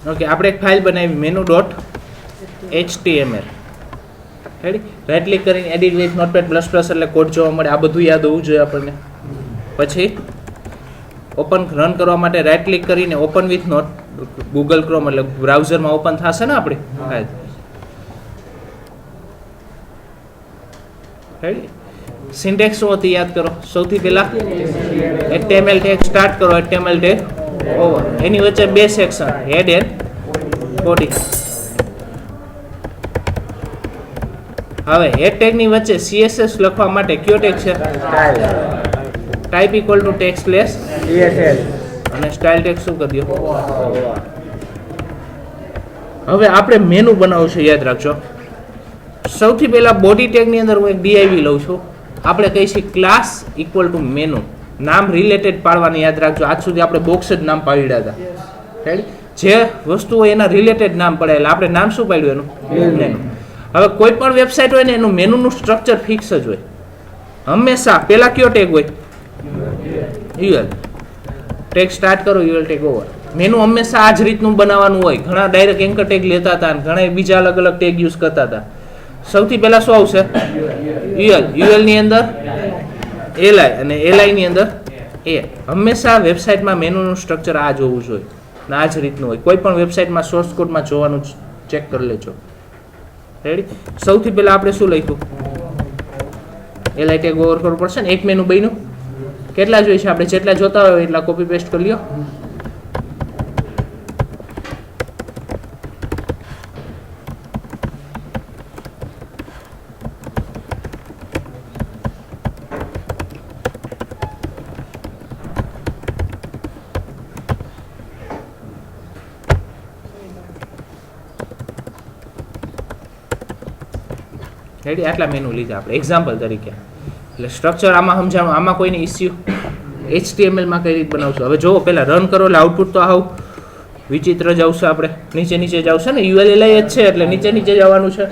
Okay, આપણે એક file બનાવી menu.html. રેડી? રાઈટ ક્લિક કરીને edit with Notepad plus plus એટલે કોડ જોવા મળે. આ બધું યાદ હોવું જોઈએ આપણને. પછી ઓપન રન કરવા માટે રાઈટ ક્લિક કરીને open with note Google Chrome એટલે બ્રાઉઝરમાં ઓપન થશે ને આપણે. રેડી? સિન્ટેક્સ શું હતી યાદ કરો. સૌથી પહેલા HTML ટેગ સ્ટાર્ટ કરો, HTML ટેગ ઓવર, એની વચ્ચે બે સેક્શન હેડ એન્ડ બોડી. હવે હેડ ટેગની વચ્ચે CSS લખવા માટે કયો ટેગ છે? Type equal to text less અને સ્ટાઇલ ટેગ શું કરી દો. હવે આપણે મેનુ બનાવવું છે, યાદ રાખજો. સૌથી પહેલા બોડી ટેગની અંદર હું એક div લઉં છું. આપણે કહીશું ક્લાસ ઇક્વલ ટુ મેનુ. નામ રિલેટેડ પાડવાની યાદ રાખજો. આજ સુધી આપણે બોક્સ જ નામ પાડ્યા હતા. રેડી? જે વસ્તુ હોય એના રિલેટેડ નામ પડે. આપણે નામ શું પાડ્યું એનું? મેનુ. હવે કોઈ પણ વેબસાઇટ હોય ને એનું મેનુનું સ્ટ્રક્ચર ફિક્સ જ હોય. હંમેશા પહેલા કયો ટેગ હોય? UL ટેગ સ્ટાર્ટ કરો, UL ટેગ ઓવર. મેનુ હંમેશા આ જ રીતનું બનાવવાનું હોય. ઘણા ડાયરેક્ટ એન્કર ટેગ લેતા હતા અને ઘણા બીજા અલગ અલગ ટેગ યુઝ કરતા હતા. સૌથી પહેલા શું આવશે? UL ની અંદર li અને li ની અંદર a. હંમેશા વેબસાઇટમાં મેનુનું સ્ટ્રક્ચર આ જ હોવું જોઈએ ને આ જ રીતનું હોય. કોઈ પણ વેબસાઇટમાં સોર્સ કોડમાં જોવાનું ચેક કરી લેજો. રેડી? સૌથી પહેલા આપણે શું લખ્યું? li ટેગ ઓવર કરવું પડશે ને. એક મેનુ બન્યું. કેટલા જોઈએ છે આપણે? જેટલા જોતા હોય એટલા કોપી પેસ્ટ કરી લ્યો. રેડી? આટલા મેનુ લીધા આપણે એક્ઝામ્પલ તરીકે. એટલે સ્ટ્રક્ચર આમાં સમજાણું. આમાં કોઈને ઇસ્યુ HTML માં કઈ રીતે બનાવશું? હવે જુઓ, પહેલા રન કરો એટલે આઉટપુટ તો આવું વિચિત્ર જ આવશે. આપણે નીચે નીચે જ આવશે ને. UL li જ છે એટલે નીચે નીચે જવાનું છે.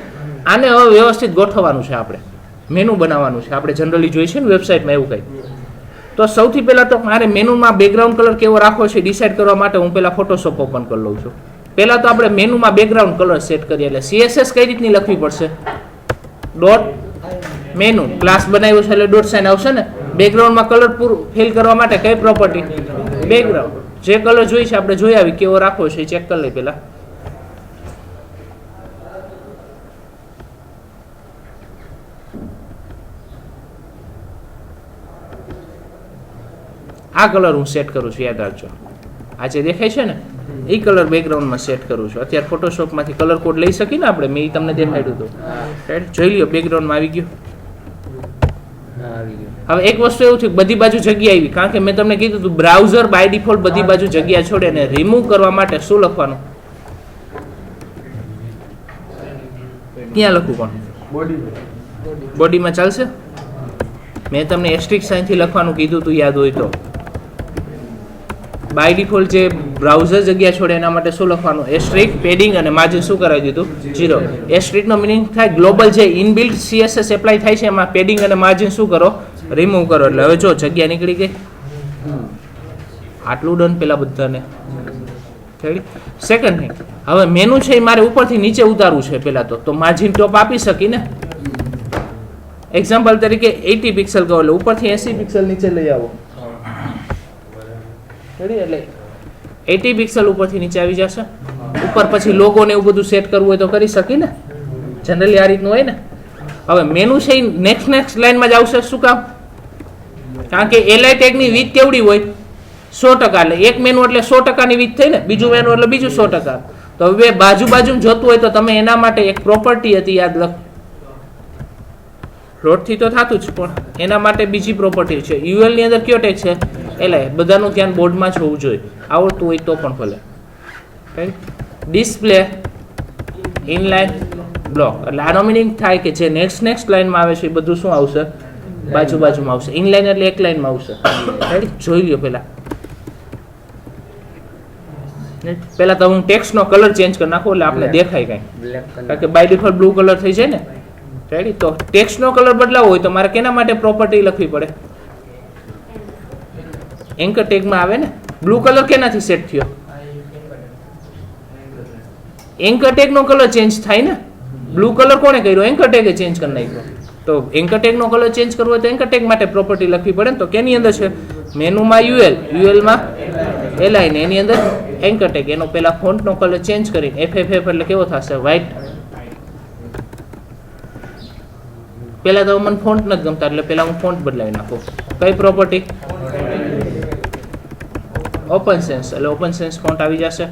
આને હવે વ્યવસ્થિત ગોઠવવાનું છે. આપણે મેનુ બનાવવાનું છે. આપણે જનરલી જોઈએ છે ને વેબસાઇટમાં એવું કંઈ. તો સૌથી પહેલા તો મારે મેનુમાં બેકગ્રાઉન્ડ કલર કેવો રાખવો છે ડિસાઇડ કરવા માટે હું પહેલા ફોટોશોપ ઓપન કરી લઉં છું. પહેલા તો આપણે મેનુમાં બેકગ્રાઉન્ડ કલર સેટ કરીએ. એટલે CSS કઈ રીતની લખવી પડશે? Dot menu. ક્લાસ બનાવ્યો છે એટલે ડોટ સાઇન આવશે ને. બેકગ્રાઉન્ડમાં કલર પૂરું ફિલ કરવા માટે કઈ પ્રોપર્ટી? બેકગ્રાઉન્ડ. જે કલર જોઈ છે આપણે જોઈ આવી કેવો રાખવો છે ચેક કરી લઈએ પહેલા. આ કલર હું સેટ કરું છું, યાદ રાખજો. આ જે દેખાય છે ને એ કલર બેકગ્રાઉન્ડમાં સેટ કરું છું. અત્યારે ફોટોશોપમાંથી કલર કોડ લઈ શકીને આપણે. મેં તમને દેખાડ્યું હતું. રાઈટ? જોઈ લ્યો બેકગ્રાઉન્ડમાં આવી ગયું. હવે એક વસ્તુ એવું થયું, બધી બાજુ જગ્યા આવી. કારણ કે મેં તમને કીધું હતું બ્રાઉઝર બાય ડિફોલ્ટ બધી બાજુ જગ્યા છોડે. અને રિમૂવ કરવા માટે શું લખવાનું? ક્યાં લખવું પણ? બોડીમાં ચાલશે? મેં તમને એસ્ટ્રિક સાઇનથી લખવાનું કીધું હતું, યાદ હોય તો. બાય ડિફોલ્ટ જે બ્રાઉઝર જગ્યા છોડે એના માટે શું લખવાનું? એસ્ટ્રિક, પેડિંગ અને માર્જિન શું કરાવી દીધું? 0. એસ્ટ્રિકનો મિનિંગ થાય ગ્લોબલ જે ઇનબિલ્ટ CSS એપ્લાય થાય છે એમાં પેડિંગ અને માર્જિન શું કરો? રિમૂવ કરો. એટલે હવે જો જગ્યા નીકળી ગઈ. આટલું ડન પેલા બધાને. સેકન્ડ થિંગ, હવે મેનુ છે એ મારે ઉપરથી નીચે ઉતારવું છે પહેલા તો માર્જિન ટોપ આપી શકી ને. એક્ઝામ્પલ તરીકે 80 પિક્સલ કહો એટલે ઉપરથી 80 પિક્સલ નીચે લઈ આવો. એટલે 80 પિક્સલ ઉપરથી નીચે આવી જશે. ઉપર પછી લોગો ને એવું બધું સેટ કરવું હોય તો કરી શકી ને. જનરલી આ રીતનું હોય ને. હવે મેનુ છે એ નેક્સ્ટ લાઈનમાં જ આવશે. શું કામ? કારણ કે li ટેગની વિડ્થ કેવડી હોય? 100%. એટલે એક મેનુ એટલે 100%ની વિડ્થ થઈ ને. બીજું મેનુ એટલે બીજું 100%. તો હવે બાજુ જોતું હોય તો તમે એના માટે એક પ્રોપર્ટી હતી, યાદ લખ. લોડથી તો થતું જ પણ એના માટે બીજી પ્રોપર્ટી છે. UL ની અંદર કયો ટેગ છે? li. બધાનું ધ્યાન બોર્ડમાં જ હોવું જોઈએ. આવડતું હોય તો પણ ભલે. Display inline block. એટલે આનો મિનિંગ થાય કે જે નેક્સ્ટ લાઈનમાં આવે છે એ બધું શું આવશે? બાજુમાં આવશે. ઇનલાઇન એટલે એક લાઈનમાં આવશે. જોઈ લ્યો પહેલા તો હું ટેક્સ્ટનો કલર ચેન્જ કરી નાખું એટલે આપણે દેખાય કાંઈ. કારણ કે બાય ડિફોલ્ટ બ્લુ કલર થઈ જાય ને. રેડી? તો ટેક્સ્ટનો કલર બદલાવો હોય તો મારે કેના માટે પ્રોપર્ટી લખવી પડે? એન્કર ટેગમાં આવે ને. બ્લુ કલર કેનાથી સેટ થયો? એન્કર ટેગ નો કલર ચેન્જ થાય ને. બ્લુ કલર કોણે કર્યો? એન્કર ટેગે ચેન્જ કરી નાખ્યો. તો એન્કર ટેગ નો કલર ચેન્જ કરવો હોય તો એન્કર ટેગ માટે પ્રોપર્ટી લખવી પડે ને. તો કેની અંદર છે? મેનુમાં યુએલ માં એલઆઈ ને એની અંદર એન્કર ટેગ. એનો પેલા ફોન્ટ નો કલર ચેન્જ કરીને એફએફએફ એટલે કેવો થશે? વ્હાઈટ. પેલા તો મને ફોન્ટ નથી ગમતા એટલે પેલા હું ફોન્ટ બદલાવી નાખું. કઈ પ્રોપર્ટી? Open sense. એટલે ઓપન સેન્સ ફોન્ટ આવી જશે.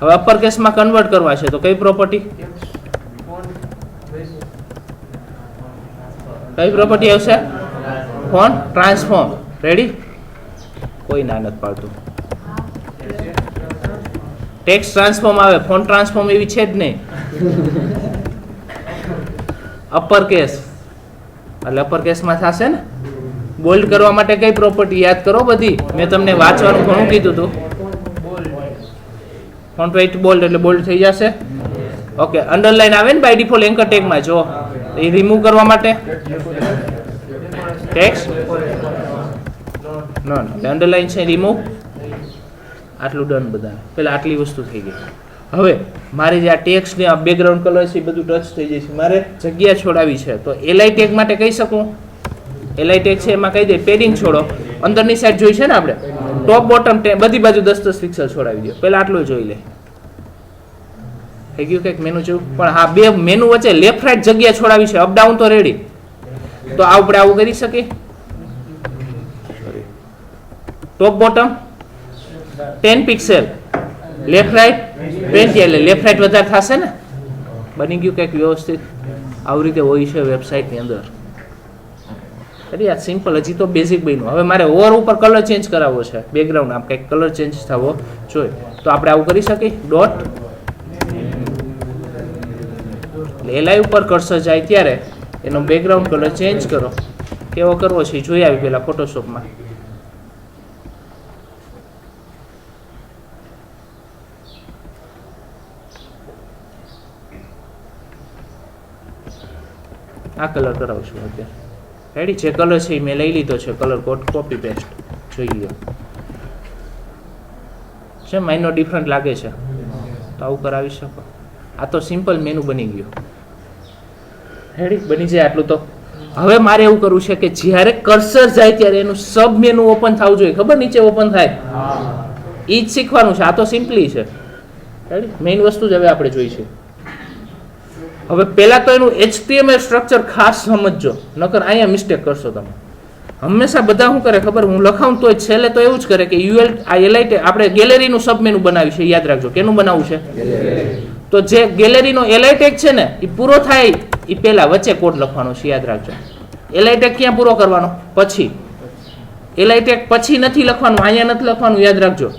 હવે અપર કેસમાં કન્વર્ટ કરવા છે તો કઈ પ્રોપર્ટી? કઈ પ્રોપર્ટી આવશે? Font transform. રેડી? કોઈ ના નથી પાડતું. ટેક્સ્ટ ટ્રાન્સફોર્મ આવે, ફોન્ટ ટ્રાન્સફોર્મ એવી છે જ નહીં. અપર કેસ એટલે અપર કેસમાં થશે ને. બોલ્ડ કરવા માટે કઈ પ્રોપર્ટી યાદ કરો બધી? મેં તમને વાંચવાનું ઘણું કીધું હતું. ફોન્ટ વેઇટ બોલ્ડ એટલે બોલ્ડ થઈ જશે. ઓકે, અંડરલાઈન આવે ને બાય ડિફોલ્ટ એન્કર ટેગમાં. જો એ રિમૂવ કરવા માટે ટેક્સ્ટ નો અંડરલાઈન છે, રિમૂવ. આટલું ડન બધા. પેલા આટલી વસ્તુ થઈ ગઈ. હવે મારે જે આ ટેક્સ્ટ ને આ બેકગ્રાઉન્ડ કલર છે એ બધું ટચ થઈ જાય છે. મારે જગ્યા છોડાવી છે તો એલઆઈ ટેગ માટે કહી શકું. એલઆઈ ટેગ છે એમાં કહી દે પેડિંગ છોડો. અંદરની સાઈડ જોઈ છે ને આપણે, ટોપ બોટમ બધી બાજુ 10-10 પિક્સલ છોડાવી દો. પહેલા આટલું જોઈ લે. થઈ ગયું કંઈક મેનુ જેવું. પણ હા, બે મેનુ વચ્ચે લેફ્ટ રાઈટ જગ્યા છોડાવી છે. અપડાઉન તો રેડી. તો આપણે આવું કરી શકીએ. Top bottom 10 pixel, left right 20, એટલે લેફ્ટ રાઈટ વધારે થશે ને. બની ગયું કંઈક વ્યવસ્થિત. આવી રીતે હોય છે વેબસાઇટની અંદર. અરે આ સિમ્પલ, હજી તો બેઝિક બન્યું. હવે મારે ઓવર ઉપર કલર ચેન્જ કરાવવો છે. બેકગ્રાઉન્ડ આમ કંઈક કલર ચેન્જ થવો જોઈએ. તો આપણે આવું કરી શકીએ. ડોટ એલઆઈ ઉપર કર્સર જાય ત્યારે એનો બેકગ્રાઉન્ડ કલર ચેન્જ કરો. કેવો કરવો છે જોઈ આવી પેલા ફોટોશોપમાં. આ કલર કરાવશું અત્યારે. રેડી? જે કલર છે એ મેં લઈ લીધો છે. કલર કોડ કોપી પેસ્ટ જોઈ લો છે. માઇનો ડિફરન્ટ લાગે છે તો આવું કરાવી શકો. આ તો સિમ્પલ મેનુ બની ગયું. રેડી? બની જાય આટલું તો. હવે મારે એવું કરવું છે કે જ્યારે કર્સર જાય ત્યારે એનું સબ મેનુ ઓપન થવું જોઈએ. ખબર નીચે ઓપન થાય એ જ શીખવાનું છે. આ તો સિમ્પલી છે. રેડી? મેઇન વસ્તુ જ હવે આપણે જોઈ છે. હવે પહેલા તો એનું HTML સ્ટ્રક્ચર ખાસ સમજજો, નકર અહીંયા મિસ્ટેક કરશો તમે. હંમેશા બધા શું કરે ખબર? હું લખાવું તો છેલ્લે તો એવું જ કરે કે યુએલ આ એલઆઈ આપણે ગેલેરીનું સબ મેનુ બનાવ્યું છે. યાદ રાખજો. કેનું બનાવવું છે? તો જે ગેલેરીનો એલઆઈ ટેગ છે ને એ પૂરો થાય એ પહેલા વચ્ચે કોડ લખવાનો છે. યાદ રાખજો. એલઆઈ ટેગ ક્યાં પૂરો કરવાનો? પછી. એલઆઈ ટેગ પછી નથી લખવાનું, અહીંયા નથી લખવાનું. યાદ રાખજો.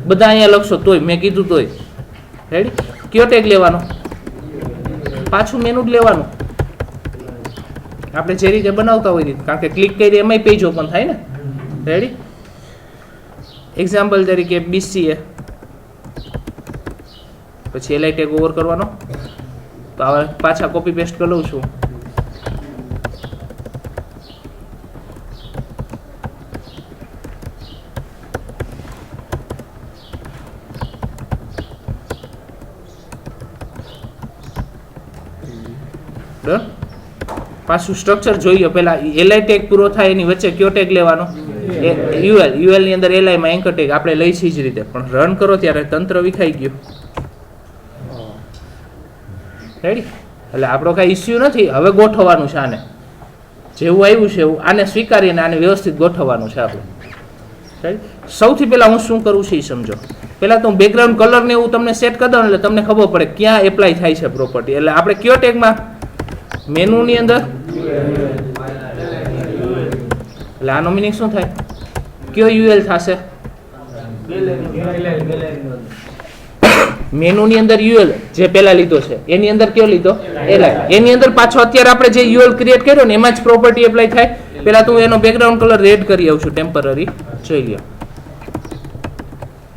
બધા અહીંયા લખશો તોય, મેં કીધું તોય. રેડી? કયો ટેગ લેવાનો? પાછું મેનુ જ લેવાનું. આપણે જે રીતે બનાવતા હોય રીતે. કારણ કે ક્લિક કરી એમાંય પેજ ઓપન થાય ને. રેડી? એક્ઝામ્પલ તરીકે BCA, પછી એલઆઈ ટેગ ઓવર કરવાનો. તો હવે પાછા કોપી પેસ્ટ કરી લઉં છું. પાછું સ્ટ્રક્ચર જોઈએ. પેલા એલઆઈ ટેગ પૂરો થાય એની વચ્ચે કયો ટેગ લેવાનો? યુએલ ની અંદર એલઆઈ માં એન્કર ટેગ આપણે લઈ છીએ જ રીતે. પણ રન કરો ત્યારે તંત્ર વિખાઈ ગયું. રેડી? એટલે આપણો કાંઈ ઇસ્યુ નથી. હવે ગોઠવવાનું છે આને. જેવું આવ્યું છે એવું આને સ્વીકારીને આને વ્યવસ્થિત ગોઠવવાનું છે આપણે. રાઈટ? સૌથી પહેલા હું શું કરું છું એ સમજો. પહેલા તો હું બેકગ્રાઉન્ડ કલર ને એવું તમને સેટ કરી દઉં એટલે તમને ખબર પડે ક્યાં એપ્લાય થાય છે પ્રોપર્ટી. એટલે આપણે કયો ટેગમાં? મેનુ ની અંદર. એટલે આનો મિનિંગ શું થાય? કયો યુએલ થશે? મેનુ ની અંદર યુએલ જે પહેલા લીધો છે એની અંદર કયો લીધો? એલઆઈ. એની અંદર પાછો અત્યારે આપણે જે યુએલ ક્રિએટ કર્યો ને એમાં જ પ્રોપર્ટી એપ્લાય થાય. પહેલા તો હું એનો બેકગ્રાઉન્ડ કલર રેડ કરી આવું છું ટેમ્પરરી. જોઈ લો.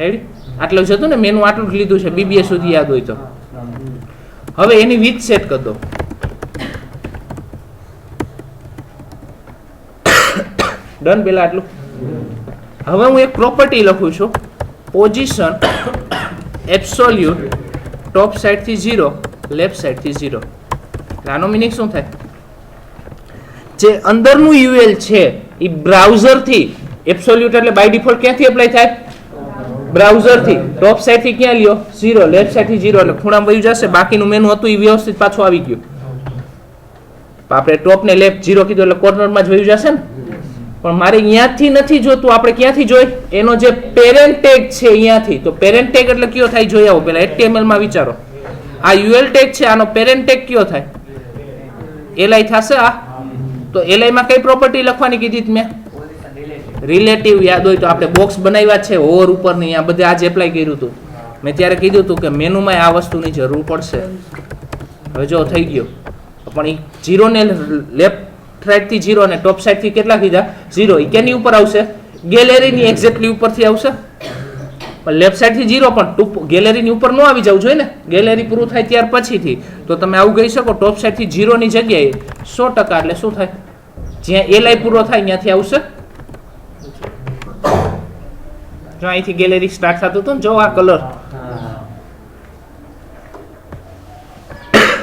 રેડી? આટલું જ હતું ને. મેનુ આટલું જ લીધું છે. BBA સુધી યાદ હોય તો. હવે એની વિથ સેટ કરી દો. ડન? પેલા આટલું. હવે હું એક પ્રોપર્ટી લખું છું. પોઝિશન એબ્સોલ્યુટ ટોપ સાઈડ થી 0 લેફ્ટ સાઈડ થી 0. આનો મિનિંગ શું થાય? જે અંદરનું યુએલ છે એ બ્રાઉઝર થી એબ્સોલ્યુટ એટલે બાય ડિફોલ્ટ ક્યાંથી એપ્લાય થાય? બ્રાઉઝર થી. ટોપ સાઈડ થી ક્યાં લ્યો? 0. લેફ્ટ સાઈડ થી 0 એટલે ખૂણામાં વયું જશે. બાકીનું મેનુ હતું એ વ્યવસ્થિત પાછું આવી ગયું. આપણે ટોપ ને લેફ્ટ 0 કીધું એટલે કોર્નરમાં જ વયું જશે ને. પણ મારે અહીંયાથી નથી જોતું. આપણે ક્યાંથી જોઈ? એનો જે પેરેન્ટ ટેગ છે અહીંયાથી. તો પેરેન્ટ ટેગ એટલે કયો થાય જોઈ આવો પહેલા. HTML માં વિચારો. આ UL ટેગ છે, આનો પેરેન્ટ ટેગ કયો થાય? li થશે આ. તો li માં કઈ પ્રોપર્ટી લખવાની કીધી મેં? રિલેટિવ. યાદ હોય તો આપણે બોક્સ બનાવ્યા છે હોવર ઉપરની, આ બધે આજે એપ્લાય કર્યું હતું. મેં ત્યારે કીધું હતું કે મેનુમાં આ વસ્તુની જરૂર પડશે. હવે જો થઈ ગયો. પણ એ 0 ને લેફ્ટ રાઈટ થી 0 અને ટોપ સાઈડ થી કેટલા કીધા? 0. એ કેની ઉપર આવશે? ગેલેરીની એક્ઝેક્ટલી ઉપરથી આવશે. પણ લેફ્ટ સાઈડ થી 0 પણ ગેલેરીની ઉપર ન આવી જવું જોઈએ ને. ગેલેરી પૂરું થાય ત્યાર પછીથી. તો તમે આવું કહી શકો ટોપ સાઈડ થી 0 ની જગ્યાએ 100% એટલે શું થાય? જ્યાં li પૂરો થાય ત્યાંથી આવશે. જો અહીંથી ગેલેરી સ્ટાર્ટ થતું હતું ને, જો આ કલર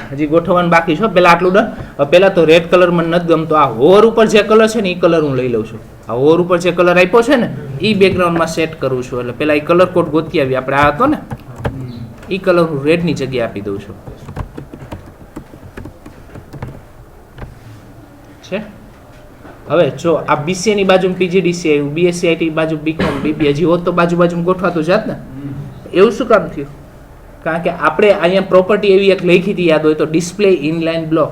હજી ગોઠવવાનું બાકી છે. પેલા આટલું ડન. પેલા તો રેડ કલર મને નથી ગમતો. આ હોવર ઉપર જે કલર છે ને એ કલર હું લઈ લઉં છું. આ હોવર ઉપર જે કલર આપ્યો છે ને એ બેકગ્રાઉન્ડમાં સેટ કરું છું. એટલે પેલા એ કલર કોડ ગોતી આવી આપણે. આ હતો ને એ કલર હું રેડ ની જગ્યાએ આપી દઉં છું. છે હવે જો આ BCA ની બાજુ PGDC આવ્યું, BSc IT બાજુ BCom BBA હજી હોત તો બાજુ ગોઠવાતું જાત ને. એવું શું કામ થયું? કારણ કે આપણે અહીંયા પ્રોપર્ટી એવી એક લખી હતી યાદ હોય તો, ડિસ્પ્લે ઇનલાઇન બ્લોક.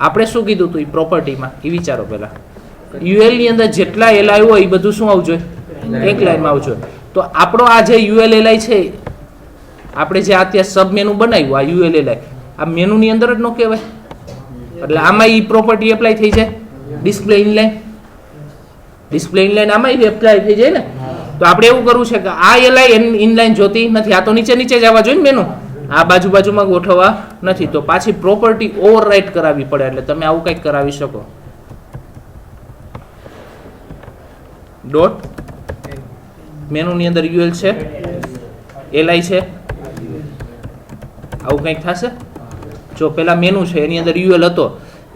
આપણે શું કીધું હતું એ પ્રોપર્ટીમાં એ વિચારો પહેલા. UL ની અંદર જેટલા li હોય એ બધું શું આવવું જોઈએ? એક લાઈનમાં આવવું જોઈએ. તો આપણો આ જે UL li છે, આપણે જે અત્યારે સબ મેનુ બનાવ્યું આ UL li, આ મેનુ ની અંદર જ ન કહેવાય. એટલે આમાં એ પ્રોપર્ટી એપ્લાય થઈ જાય. ડિસ્પ્લે ઇનલાઇન આમાં એપ્લાય થઈ જાય ને. તો આપણે એવું કરવું છે કે આ li ઇનલાઇન જોતી નથી. આ તો નીચે જ આવવા જોઈએ ને મેનુ. આ બાજુમાં ગોઠવવા નથી. તો પાછી પ્રોપર્ટી ઓવરરાઇટ કરાવવી પડે. એટલે તમે આવું કંઈક કરાવી શકો. ડોટ મેનુ ની અંદર UL છે, li છે, આવું કંઈક થશે. જો પેલા મેનુ છે એની અંદર UL હતો,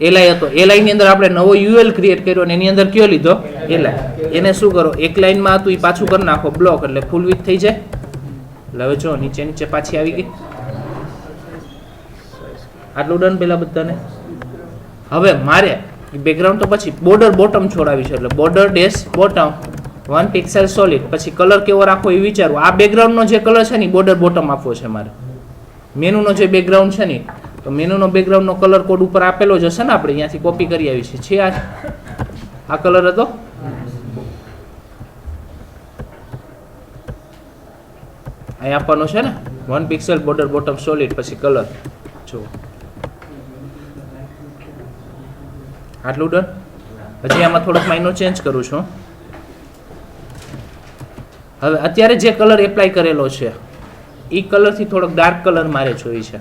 li હતો. li ની અંદર આપણે નવો UL ક્રિએટ કર્યો અને એની અંદર કયો લીધો? li. એને શું કરો? એક લાઈનમાં હતું એ પાછું કરી નાખો બ્લોક, એટલે ફૂલ વિથ થઈ જાય. એટલે હવે જો નીચે પાછી આવી ગઈ. આટલું ડન પેલા બધાને. હવે મારે બેકગ્રાઉન્ડ તો પછી બોર્ડર બોટમ છોડાવી છે. એટલે border dash bottom 1 pixel solid. પછી કલર કેવો રાખવો એ વિચારવું. આ બેકગ્રાઉન્ડનો જે કલર છે ને બોર્ડર બોટમ આપવો છે મારે. મેનુનો જે બેકગ્રાઉન્ડ છે ને, તો મેનુનો બેકગ્રાઉન્ડનો કલર કોડ ઉપર આપેલો જ હશે ને. આપણે અહીંયાથી કોપી કરી આવી છે. આ કલર હતો. અહીં આપવાનો છે ને 1 પિક્સેલ બોર્ડર બોટમ સોલિડ પછી કલર. જો આટલું ડન. હજી આમાં થોડોક માઇનો ચેન્જ કરું છું. હવે અત્યારે જે કલર એપ્લાય કરેલો છે એ કલરથી થોડોક ડાર્ક કલર મારે જોઈએ છે.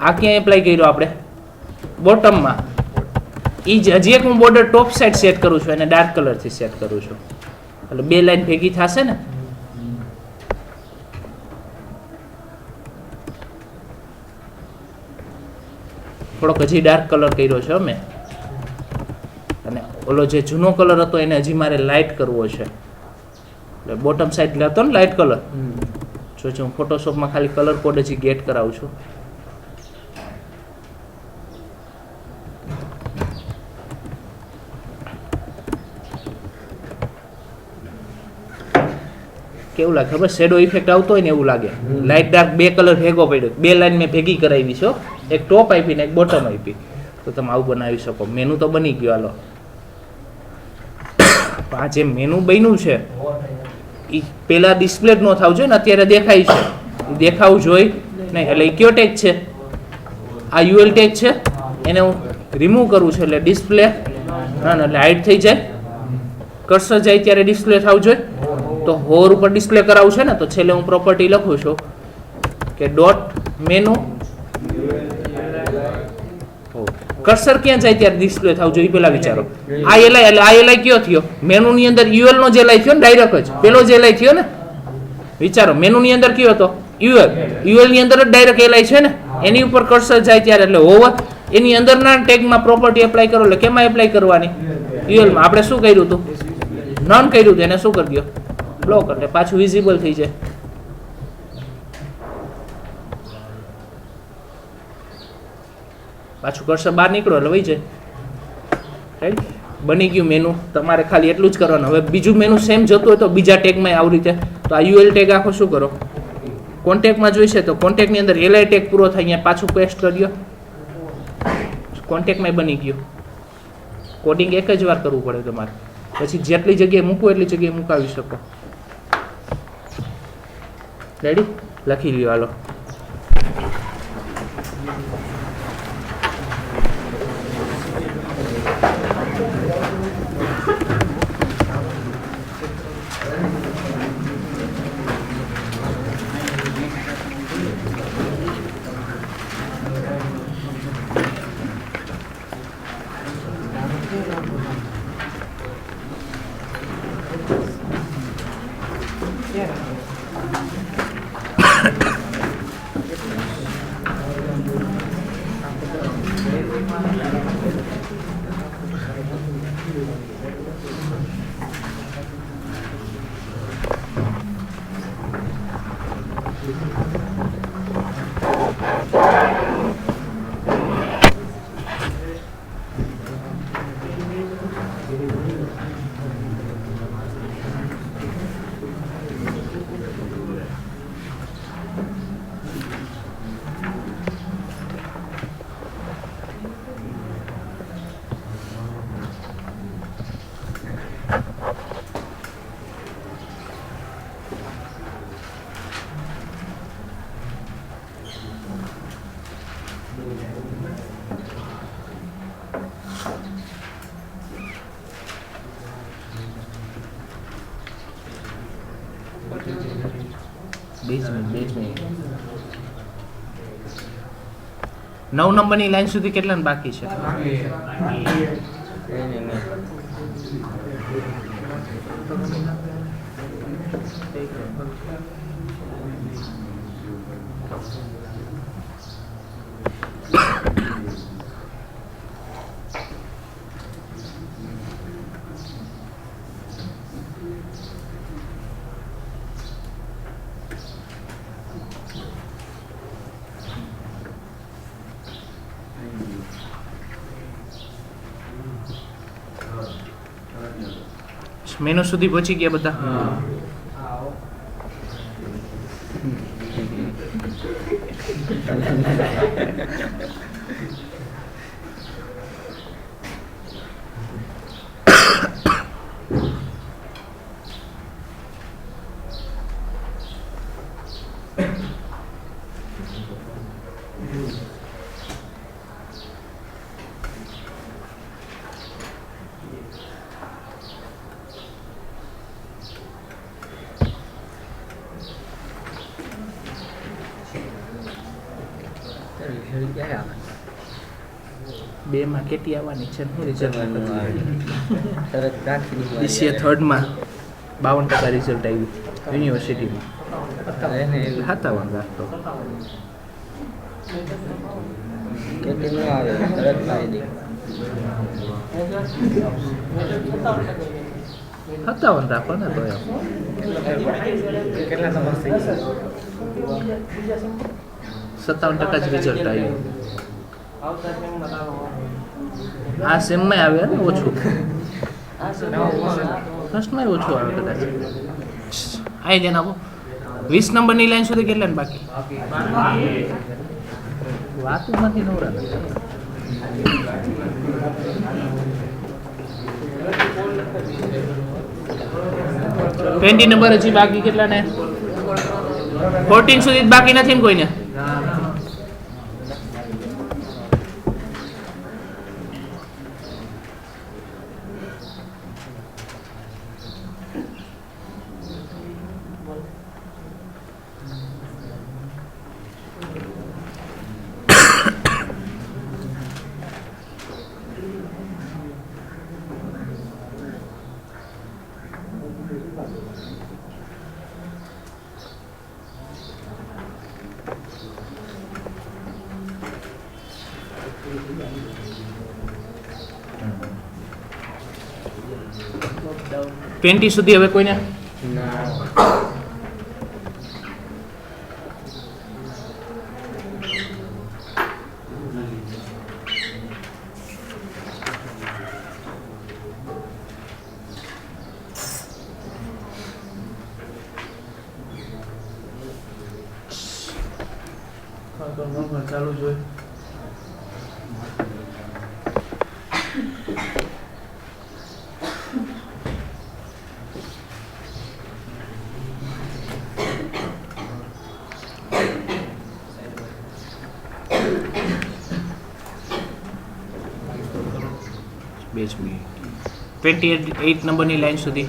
આ ક્યાં એપ્લાય કર્યો આપણે? બોટમમાં. એ હજી એક હું બોર્ડર ટોપ સાઈડ સેટ કરું છું, એને ડાર્ક કલરથી સેટ કરું છું. એટલે બે લાઈન ભેગી થશે ને. થોડોક હજી ડાર્ક કલર કર્યો છે મેં. અને ઓલો જે જૂનો કલર હતો એને હજી મારે લાઇટ કરવો છે. એટલે બોટમ સાઈડ લેતો ને લાઇટ કલર. જો હું ફોટોશોપમાં ખાલી કલર કોડ હજી ગેટ કરાવું છું. કેવું લાગે ખબર? શેડો ઇફેક્ટ આવતો હોય ને એવું લાગે. લાઇટ ડાર્ક બે કલર ભેગો પડ્યો. બે લાઈન મેં ભેગી કરાવી છે. એક ટોપ આપી ને એક બોટમ આપી. તો તમે આવું બનાવી શકો. મેનુ તો બની ગયો. હાલો, આ જે મેનુ બન્યું છે એ પેલા ડિસ્પ્લે જ ન થવું જોઈએ ને. અત્યારે દેખાય છે, દેખાવું જોઈએ નહીં. એટલે એ કયો ટેગ છે? આ UL ટેગ છે. એને હું રિમૂવ કરું છું. એટલે ડિસ્પ્લે એટલે હાઈડ થઈ જાય. કર્સર જાય ત્યારે ડિસ્પ્લે થવું જોઈએ. તો હોર ઉપર ડિસ્પ્લે કરાવું છે ને, તો છેલ્લે હું પ્રોપર્ટી લખું છું કે ડોટ મેનુ કર્સર ક્યાં જાય ત્યારે ડિસ્પ્લે થવું જોઈએ પેલા વિચારો. આ એલઆઈ એટલે આ એલઆઈ કયો થયો? મેનુ ની અંદર યુએલ નો જે એલઆઈ થયો ને ડાયરેક્ટ જ પેલો જે એલઆઈ થયો ને. વિચારો મેનુ ની અંદર કયો હતો? યુએલ. યુએલ ની અંદર જ ડાયરેક્ટ એલઆઈ છે ને, એની ઉપર કર્સર જાય ત્યારે એટલે હોવર એની અંદરના ટેગમાં પ્રોપર્ટી એપ્લાય કરો એટલે કેમાં એપ્લાય કરવાની? યુએલ માં. આપણે શું કર્યું હતું? નન કર્યું હતું, એને શું કરી દો? બ્લોક, એટલે પાછું વિઝિબલ થઈ જાય. પાછું કર્સર બહાર નીકળો એટલે વહી જાય. રાઈટ, બની ગયું મેનુ. તમારે ખાલી એટલું જ કરવાનું. હવે બીજું મેનુ સેમ જતું હોય તો બીજા ટેગમાં આવી રીતે તો આ યુએલ ટેગ આખો શું કરો? કોન્ટેક્ટમાં જોઈશે તો કોન્ટેક્ટની અંદર એલઆઈ ટેગ પૂરો થાય અહીંયા પાછું પેસ્ટ કર્યો, કોન્ટેક્ટમાં બની ગયું. કોડિંગ એક જ વાર કરવું પડે તમારે, પછી જેટલી જગ્યાએ મૂકવું એટલી જગ્યાએ મુકાવી શકો. રેડી? લખી લ્યો હાલો. બેઝમેન્ટ 9 નંબરની લાઈન સુધી કેટલા બાકી છે? મેનુ સુધી પહોંચી ગયા બધા? બે માં કેટલી આવવાની છે? થર્ડમાં 52% રિઝલ્ટ આવ્યું યુનિવર્સિટીમાં. 57 રાખતો. 57 રાખો ને તો એમ. 57% જ રિઝલ્ટ આવ્યું. આ સેમમાં આવે ને ઓછું, ફર્સ્ટમાં ઓછું આવે કદાચ. આવી જાય આપો. 20 નંબરની લાઈન સુધી કેટલા ને બાકી? વાતુમાંથી નવરા. 20 નંબર હજી બાકી. કેટલા ને? 14 સુધી જ બાકી નથી ને કોઈને? 20 સુધી હવે કોઈને ચાલુ જોઈએ. બેચ મિનિટ 28 નંબરની લાઈન સુધી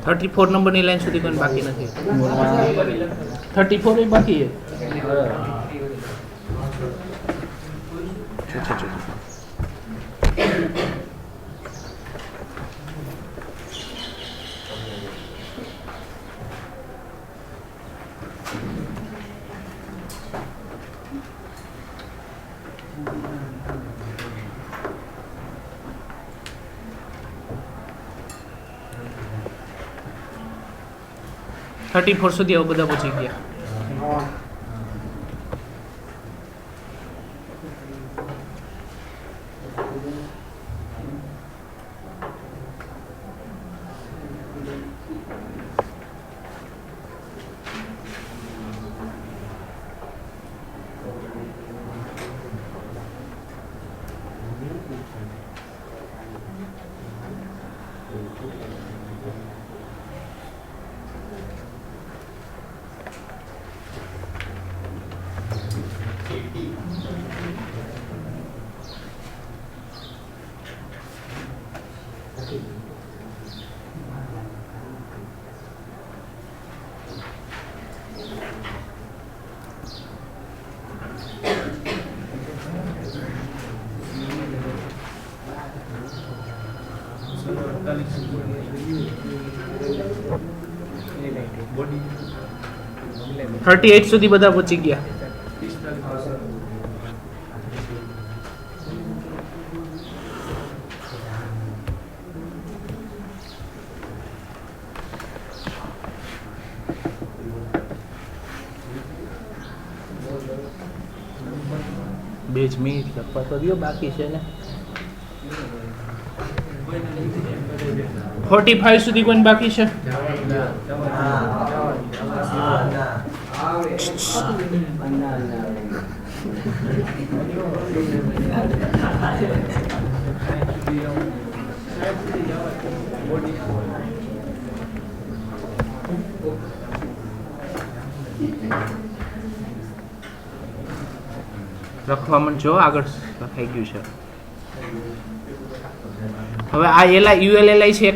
થર્ટી 34 નંબરની લાઈન સુધી કોઈ બાકી નથી. 34 એ બાકી છે. થર્ટી 34 સુધી આવું બધા પહોંચી ગયા. થર્ટી 38 સુધી બધા પહોંચી ગયા. બે જ મિનિટ લખવા તો દો, બાકી છે ને. 45 સુધી કોઈ બાકી છે? લખવામાં જો આગળ લખાઈ ગયું છે. હવે આ ULLI છે,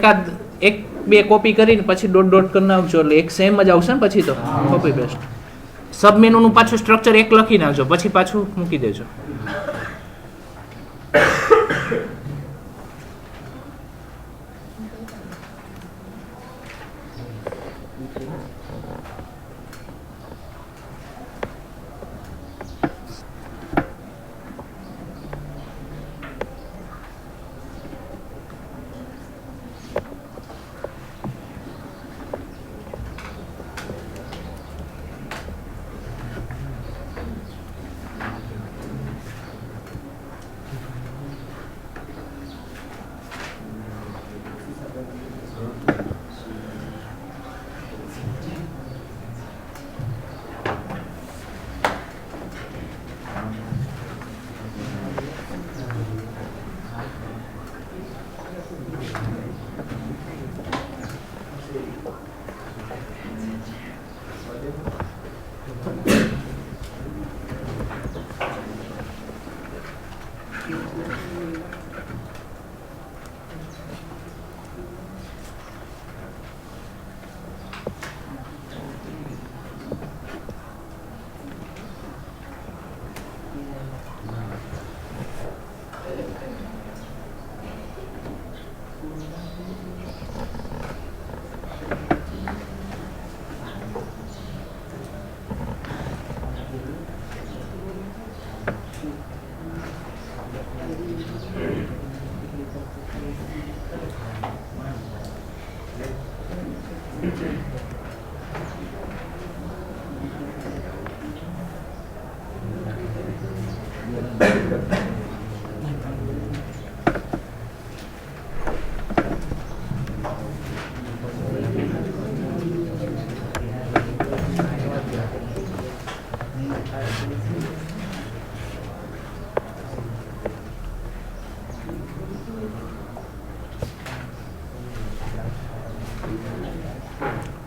એક બે કોપી કરીને પછી ડોટ કરી નાખજો એટલે એક સેમ જ આવશે ને. પછી તો કોપી પેસ્ટ સબ મેનુનું પાછું સ્ટ્રક્ચર એક લખી નાખજો, પછી પાછું મૂકી દેજો.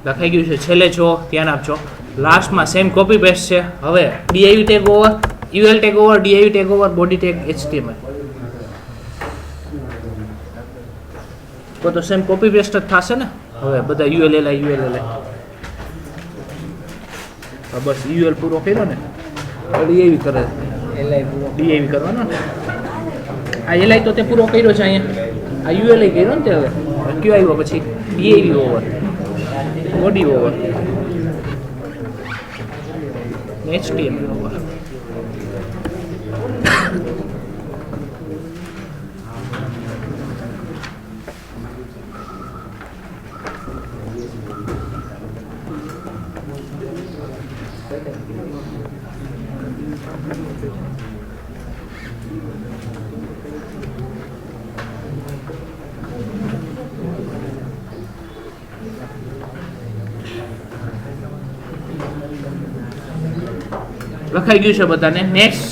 લખાઈ ગયું છે. છેલ્લે જો ધ્યાન આપજો, લાસ્ટમાં સેમ કોપી પેસ્ટ છે. હવે div tag over, ul tag over, div tag over, body tag html. તો સેમ કોપી પેસ્ટ જ થશે ને. હવે બધા ull બસ ul પૂરો કર્યો ને, div કરે, div કરવાનો ને. આ li તો તે પૂરો કર્યો છે અહીંયા, આ ul કર્યો ને તે. હવે કયો આવ્યો પછી div over, body over, html over. લખાઈ ગયું છે બધાને. નેક્સ્ટ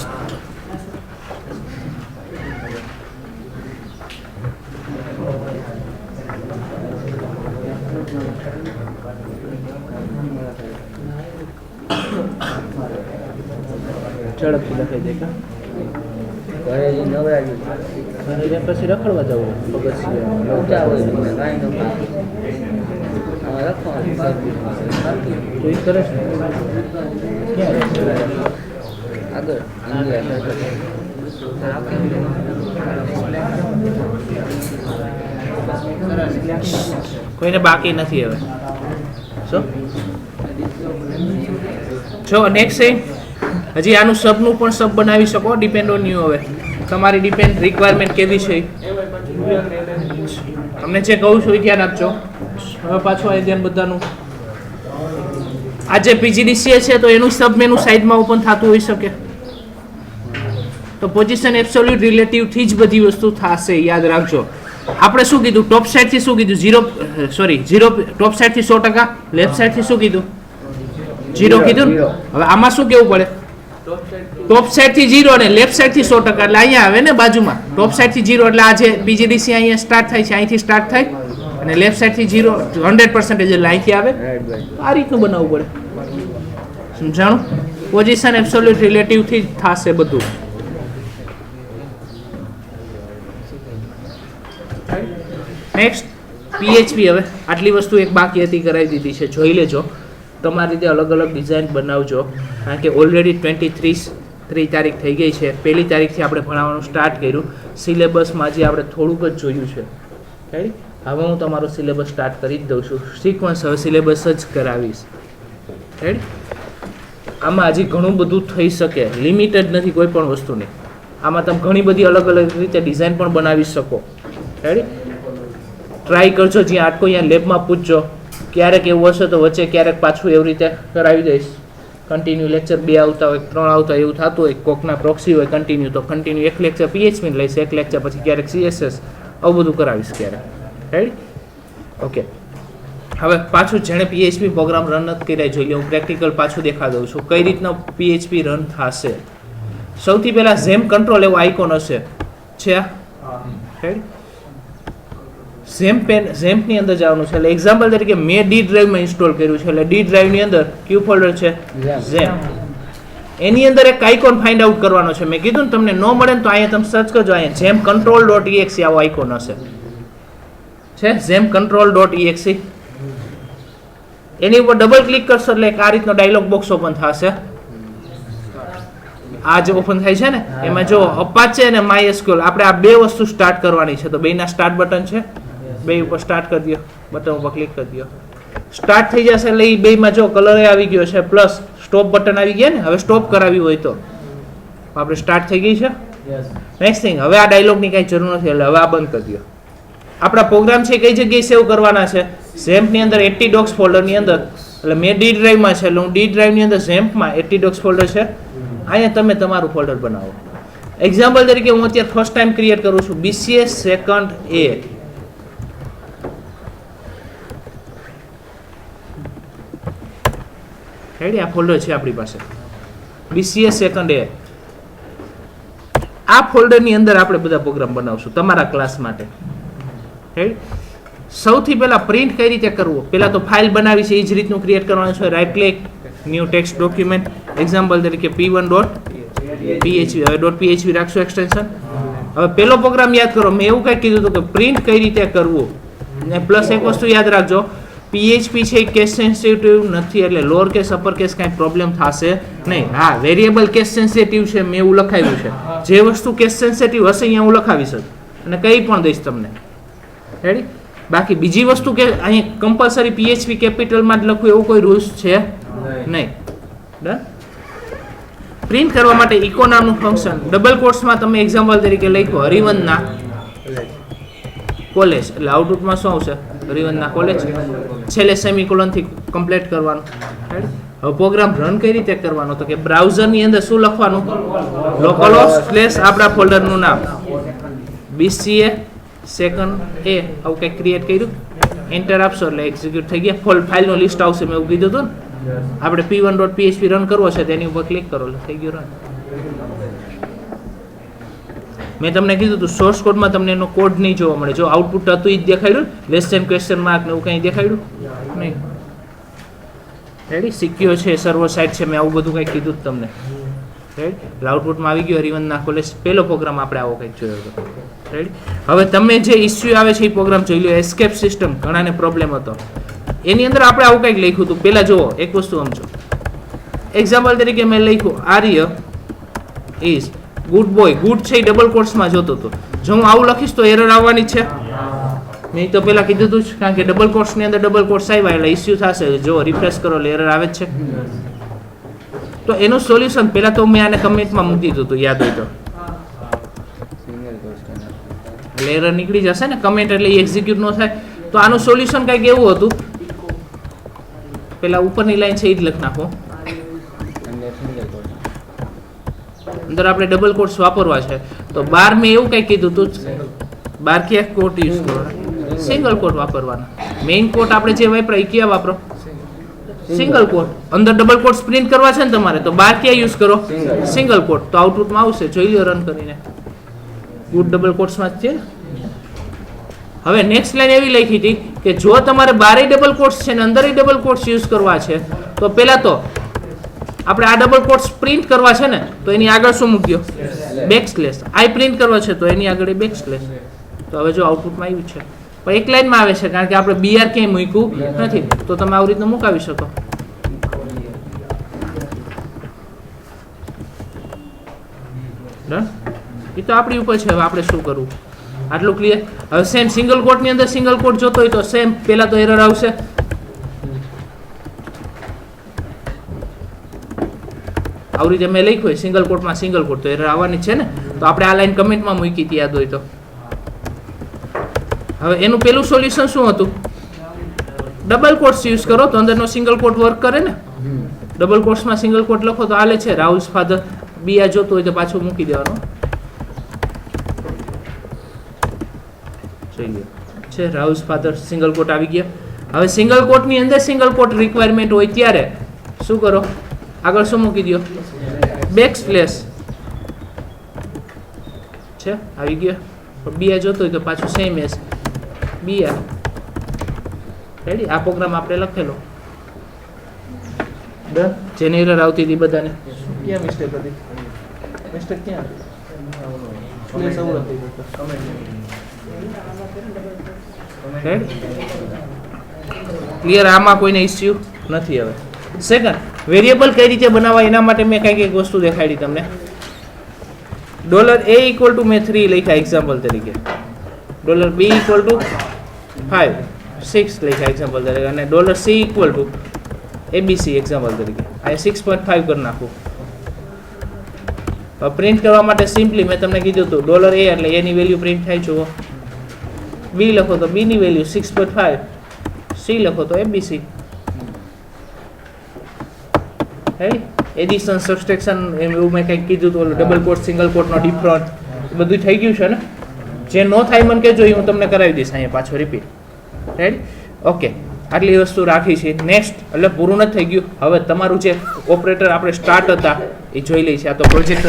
ઝડપથી લખાઈ દે કા ઘરે નવરાજી ઘરે પછી રખડવા જવું પગથિયા જોઈ કરે છે આગળ કોઈને બાકી નથી હવે. જો નેક્સ્ટ છે હજી આનું સબનું પણ સબ બનાવી શકો, ડિપેન્ડ ઓન યુ. હવે તમારી ડિપેન્ડ રિક્વાયરમેન્ટ કેવી છે તમને જે કહું છું એ ધ્યાન આપજો. હવે પાછું આ ધ્યાન બધાનું. આ જે પીજીડીસીએ છે તો એનું સબ મેનુ સાઈડમાં ઓપન થતું હોઈ શકે, તો પોઝિશન એબ્સોલ્યુટ રિલેટિવ થી જ બધી વસ્તુ થશે. યાદ રાખજો આપણે શું કીધું, ટોપ સાઈડ થી શું કીધું 0 ટોપ સાઈડ થી 100%, લેફ્ટ સાઈડ થી શું કીધું 0 કીધું. હવે આમાં શું કેવું પડે, ટોપ સાઈડ થી 0 અને લેફ્ટ સાઈડ થી 100%, એટલે અહીંયા આવે ને બાજુમાં ટોપ સાઈડ થી 0 એટલે આ જે પીજીડીસી અહીંયા સ્ટાર્ટ થાય છે અહીંથી સ્ટાર્ટ થાય, અને લેફ્ટ સાઈડ થી 0 100% એટલે અહીંથી આવે. આ રીતનું બનાવવું પડે, સમજાણું. પોઝિશન એબ્સોલ્યુટ રિલેટિવ થી જ થશે બધું. Next PHP. હવે આટલી વસ્તુ એક બાકી હતી, કરાવી દીધી છે. જોઈ લેજો, તમારી રીતે અલગ અલગ ડિઝાઇન બનાવજો, કારણ કે ઓલરેડી 23 તારીખ થઈ ગઈ છે. 1લી તારીખથી આપણે ભણાવવાનું સ્ટાર્ટ કર્યું. સિલેબસમાં જે આપણે થોડુંક જ જોયું છે, રાઈટ. હવે હું તમારો સિલેબસ સ્ટાર્ટ કરી જ દઉં છું. સિક્વન્સ હવે સિલેબસ જ કરાવીશ, રાઈટ. આમાં હજી ઘણું બધું થઈ શકે, લિમિટેડ નથી કોઈ પણ વસ્તુની. આમાં તમે ઘણી બધી અલગ અલગ રીતે ડિઝાઇન પણ બનાવી શકો, રાઈટ. ટ્રાય કરજો, જ્યાં આટકો અહીંયા લેબમાં પૂછજો. ક્યારેક એવું હશે તો વચ્ચે ક્યારેક પાછું એવી રીતે કરાવી દઈશ. કન્ટિન્યુ લેક્ચર 2 આવતા હોય, 3 આવતા હોય, એવું થતું હોય. કોકના પ્રોક્સી હોય કન્ટિન્યુ, તો કન્ટિન્યુ એક લેક્ચર પીએચપી લઈશ, એક લેક્ચર પછી ક્યારેક સીએસએસ, આવું બધું કરાવીશ ક્યારેક, રાઈટ. ઓકે, હવે પાછું જેણે પીએચપી પ્રોગ્રામ રન નથી કર્યા જોઈએ, હું પ્રેક્ટિકલ પાછું દેખા દઉં છું કઈ રીતનો પીએચપી રન થશે. સૌથી પહેલાં ઝેમ કંટ્રોલ એવો આઇકોન હશે, છે રાઈટ. ઝેમ્પની અંદર જવાનું છે. એટલે એક્ઝામ્પલ તરીકે મેં ડી ડ્રાઈવમાં ઇન્સ્ટોલ કર્યું છે, એટલે ડી ડ્રાઈવની અંદર કયું ફોલ્ડર છે, ઝેમ્પ. એની અંદર એક આઇકોન ફાઇન્ડ આઉટ કરવાનો છે. મેં કીધું ને તમને ન મળે ને તો અહીંયા તમે સર્ચ કરજો, અહીંયા ઝેમ્પ control.exe આવો આઇકોન હશે, છે ઝેમ્પ control.exe. એની ઉપર ડબલ ક્લિક કરશો એટલે આ રીતનો ડાયલોગ બોક્સ ઓપન થશે. આ જે ઓપન થાય છે ને એમાં જો અપાચે અને MySQL, આપણે આ બે વસ્તુ સ્ટાર્ટ કરવાની છે. તો બેના સ્ટાર્ટ બટન છે, બે ઉપર સ્ટાર્ટ કરી દો, બટન ઉપર ક્લિક કરી દો, સ્ટાર્ટ થઈ જશે. એટલે એ બેમાં જો કલર આવી ગયો છે, પ્લસ સ્ટોપ બટન આવી ગયા ને. હવે સ્ટોપ કરાવી હોય તો આપણે સ્ટાર્ટ થઈ ગઈ છે. નેક્સ્ટ થિંગ, હવે આ ડાયલોગની કાંઈ જરૂર નથી, એટલે હવે આ બંધ કરી દો. આપણા પ્રોગ્રામ છે કઈ જગ્યાએ સેવ કરવાના છે, ઝેમ્પની અંદર 80 docs ફોલ્ડરની અંદર. એટલે મેં ડી ડ્રાઈવમાં છે, એટલે હું ડી ડ્રાઈવની અંદર ઝેમ્પમાં 80 docs ફોલ્ડર છે. અહીંયા તમે તમારું ફોલ્ડર બનાવો. એક્ઝામ્પલ તરીકે હું અત્યારે ફર્સ્ટ ટાઈમ ક્રિએટ કરું છું, BCS સેકન્ડ A. રેડી, આ ફોલ્ડર છે આપણી પાસે, BCS સેકન્ડ A. આ ફોલ્ડરની અંદર આપણે બધા પ્રોગ્રામ બનાવશું તમારા ક્લાસ માટે, રાઈટ. સૌથી પહેલા પ્રિન્ટ કઈ રીતે કરવું, પહેલા તો ફાઇલ બનાવી છે એ જ રીતનું ક્રિએટ કરવાનું છે. Right click, new text document, example તરીકે p1.php. હવે .php રાખશો એક્સટેન્શન. હવે પેલો પ્રોગ્રામ યાદ કરો, મેં એવું કંઈક કીધું હતું કે પ્રિન્ટ કઈ રીતે કરવું, ને પ્લસ એક વસ્તુ યાદ રાખજો, PHP છે એ કેસ સેન્સિટિવ નથી, એટલે લોઅર કેસ અપર કેસ કાંઈ પ્રોબ્લેમ થશે નહીં. હા, વેરિયેબલ કેસ સેન્સિટિવ છે, મેં એવું લખાવ્યું છે. જે વસ્તુ કેસ સેન્સિટિવ હશે અહીંયા હું લખાવીશ અને કંઈ પણ દઈશ તમને. રેડી? બાકી બીજી વસ્તુ કે અહીં કમ્પલસરી PHP કેપિટલમાં જ લખવું એવું કોઈ રૂલ્સ છે નહીં. ડન? પ્રિન્ટ કરવા માટે ઇકો નામનું ફંક્શન, ડબલ કોટ્સમાં તમે એક્ઝામ્પલ તરીકે લખો હરિવંદના કોલેજ, એટલે આઉટપુટમાં શું આવશે? હરિવંદના કોલેજ. છેલ્લે સેમિકોલન થી કમ્પ્લીટ કરવાનું. હવે પ્રોગ્રામ રન કઈ રીતે કરવાનો, તો કે બ્રાઉઝરની અંદર શું લખવાનું? લોકલહોસ્ટ સ્લેશ આપણા ફોલ્ડરનું નામ BCA સેકન્ડ A આવું કંઈક ક્રિએટ કર્યું, એન્ટર આપશો એટલે એક્ઝિક્યુટ થઈ ગયા. ફાઇલનો લિસ્ટ આવશે, મેં એવું કીધું હતું ને. આપણે p1.php રન કરવો છે તેની ઉપર ક્લિક કરો એટલે થઈ ગયું રન. મેં તમને કીધું હતું સોર્સ કોડમાં તમને એનો કોડ નહીં જોવા મળે. જો આઉટપુટ હતું એ જ દેખાડ્યું, લેસ ધેન ક્વેશ્ચન માર્ક ને એવું કંઈ દેખાડ્યું નહીં. રેડી? સિક્યોર છે, સર્વર સાઇડ છે, મેં આવું બધું કંઈક કીધું જ તમને. રેડી? એટલે આઉટપુટમાં આવી ગયું હરિવંદના કોલેજ. પહેલો પ્રોગ્રામ આપણે આવો કંઈક જોયો હતો. રેડી? હવે તમે જે ઇસ્યુ આવે છે એ પ્રોગ્રામ જોઈ લો. એસ્કેપ સિસ્ટમ, ઘણાને પ્રોબ્લેમ હતો એની અંદર. આપણે આવું કંઈક લખ્યું હતું. પહેલા જુઓ, એક વસ્તુ સમજો. એક્ઝામ્પલ તરીકે મેં લખ્યું આર્ય ઇઝ ગુડ બોય. ગુડ છે એ ડબલ કોટ્સમાં જોતો હતો. જો હું આવું લખીશ તો એરર આવવાની છે. મેં તો પહેલા કીધું હતું જ, કારણ કે ડબલ કોટ્સની અંદર ડબલ કોટ્સ આવ્યા એટલે ઇસ્યુ થશે. જો રિફ્રેશ કરો એટલે એરર આવે જ છે. તો એનું સોલ્યુશન પહેલા તો મેં આને કમેન્ટમાં મૂકી દીધું હતું, યાદ હોય તો. એટલે એરર નીકળી જશે ને, કમેન્ટ એટલે એક્ઝિક્યુટ ન થાય. તો આનું સોલ્યુશન કંઈક એવું હતું, પેલા ઉપરની લાઈન છે એ જ લખી નાખો. અંદર આપણે ડબલ કોટ્સ વાપરવા છે તો બાર મેં એવું કંઈક કીધું હતું, બાર ક્યાં કોટ યુઝ કરો? સિંગલ કોટ વાપરવાના. મેઇન કોટ આપણે જે વાપરા એ ક્યાં વાપરો? સિંગલ કોટ. અંદર ડબલ કોટ્સ પ્રિન્ટ કરવા છે ને તમારે, તો બાર ક્યાં યુઝ કરો? સિંગલ કોટ. તો આઉટપુટમાં આવશે, જોઈ લો રન કરીને. ગુડ ડબલ કોટ્સમાં જ છે. હવે નેક્સ્ટ લાઈન એવી લખી હતી કે જો તમારે બારે ડબલ કોટ્સ છે ને અંદર ડબલ કોટ્સ યુઝ કરવા છે તો પહેલા તો આપણે આ ડબલ કોટ્સ પ્રિન્ટ કરવા છે ને તો એની આગળ શું મૂક્યો? Back slash. આઈ પ્રિન્ટ કરવા છે તો એની આગળ બેક સ્લેશ. તો હવે જો આઉટપુટમાં આવ્યું છે, પણ એક લાઈનમાં આવે છે કારણ કે આપણે BR ક્યાંય મૂક્યું નથી. તો તમે આવી રીતના મુકાવી શકો. એ તો આપણી ઉપર છે, હવે આપણે શું કરવું. આટલું ક્લિયર. હવે સેમ સિંગલ કોટની અંદર સિંગલ કોટ જોતો હોય તો સેમ પહેલા તો એરર આવશે. આવી રીતે મેં લખ્યું હોય સિંગલ કોટમાં સિંગલ કોટ, તો એરર આવવાની છે ને. તો આપણે આ લાઈન કમેન્ટમાં મૂકી હતી, યાદ હોય તો. હવે એનું પેલું સોલ્યુશન શું હતું? ડબલ કોટ્સ યુઝ કરો તો અંદરનો સિંગલ કોટ વર્ક કરે ને. ડબલ કોટ્સમાં સિંગલ કોટ લખો તો હાલે છે. રાહુલ્સ ફાધર બીયા જોતો હોય તો પાછું મૂકી દેવાનો છે. રાહુલ્સ ફાધર સિંગલ કોટ આવી ગયા. હવે સિંગલ કોટની અંદર સિંગલ કોટ રિક્વાયરમેન્ટ હોય ત્યારે શું કરો? આગળ શું મૂકી દો? બેક સ્લેશ છે. આવી ગયો. બીયા જોતો હોય તો પાછું સેમ એસ બીયા. રેડી? આ પ્રોગ્રામ આપણે લખેલો. ડન. જેની એરર આવતી હતી બધાને. ક્યાં મિસ્ટેક હતી? મિસ્ટેક ક્યાં ક્લિયર? આમાં કોઈને ઇસ્યુ નથી. હવે સેકન્ડ, વેરિયેબલ કઈ રીતે બનાવવા એના માટે મેં કંઈક એક વસ્તુ દેખાડી તમને. $a ઇક્વલ ટુ મેં 3 લખ્યા એક્ઝામ્પલ તરીકે, $b ઇક્વલ ટુ 5 6 લખ્યા એક્ઝામ્પલ તરીકે, અને $c equal to abc example તરીકે. આ 6.5 કરી નાખું. પ્રિન્ટ કરવા માટે સિમ્પલી મેં તમને કીધું હતું $a એટલે a ની વેલ્યુ પ્રિન્ટ થાય. જુઓ, b લખો તો b ની વેલ્યુ 6.5, c લખો તો abc. એડિશન સબસ્ટ્રેક્શન એવું મેં કંઈક કીધું હતું, ડબલ કોટ સિંગલ કોટનો ડિફરન્ટ બધું થઈ ગયું છે ને. જે ન થાય મને કહેજો, હું તમને કરાવી દઈશ અહીંયા પાછો રિપીટ. રાઈટ? ઓકે, આટલી વસ્તુ રાખી છે. નેક્સ્ટ એટલે પૂરું નથી થઈ ગયું. હવે તમારું જે ઓપરેટર આપણે સ્ટાર્ટ હતા એ જોઈ લઈ છે. આ તો પ્રોજેક્ટ